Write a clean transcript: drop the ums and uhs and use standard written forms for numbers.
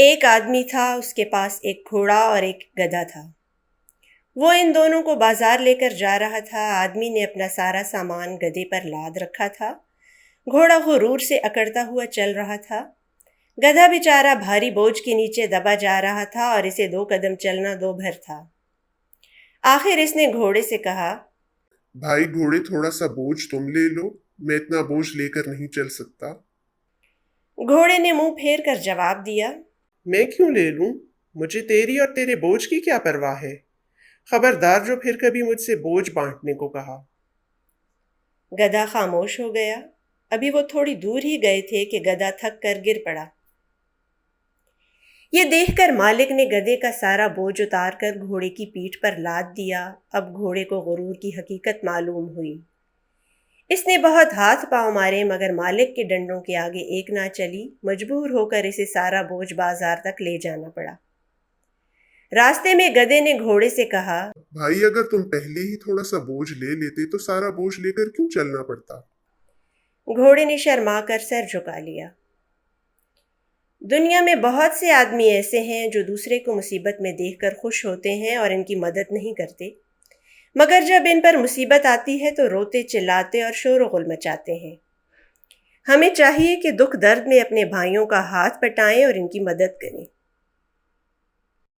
ایک آدمی تھا، اس کے پاس ایک گھوڑا اور ایک گدھا تھا۔ وہ ان دونوں کو بازار لے کر جا رہا تھا۔ آدمی نے اپنا سارا سامان گدھے پر لاد رکھا تھا۔ گھوڑا غرور سے اکڑتا ہوا چل رہا تھا۔ گدھا بیچارہ بھاری بوجھ کے نیچے دبا جا رہا تھا اور اسے 2 قدم چلنا 2 بھر تھا۔ آخر اس نے گھوڑے سے کہا، بھائی گھوڑے تھوڑا سا بوجھ تم لے لو، میں اتنا بوجھ لے کر نہیں چل سکتا۔ گھوڑے نے منہ پھیر کر جواب دیا، میں کیوں لے لوں؟ مجھے تیری اور تیرے بوجھ کی کیا پرواہ ہے؟ خبردار جو پھر کبھی مجھ سے بوجھ بانٹنے کو کہا۔ گدھا خاموش ہو گیا۔ ابھی وہ تھوڑی دور ہی گئے تھے کہ گدھا تھک کر گر پڑا۔ یہ دیکھ کر مالک نے گدھے کا سارا بوجھ اتار کر گھوڑے کی پیٹھ پر لاد دیا۔ اب گھوڑے کو غرور کی حقیقت معلوم ہوئی۔ اس نے بہت ہاتھ پاؤں مارے مگر مالک کے ڈنڈوں کے آگے ایک نہ چلی۔ مجبور ہو کر اسے سارا بوجھ بازار تک لے جانا پڑا۔ راستے میں گدھے نے گھوڑے سے کہا، بھائی اگر تم پہلے ہی تھوڑا سا بوجھ لے لیتے تو سارا بوجھ لے کر کیوں چلنا پڑتا؟ گھوڑے نے شرما کر سر جھکا لیا۔ دنیا میں بہت سے آدمی ایسے ہیں جو دوسرے کو مصیبت میں دیکھ کر خوش ہوتے ہیں اور ان کی مدد نہیں کرتے، مگر جب ان پر مصیبت آتی ہے تو روتے چلاتے اور شور و غل مچاتے ہیں۔ ہمیں چاہیے کہ دکھ درد میں اپنے بھائیوں کا ہاتھ بٹائیں اور ان کی مدد کریں۔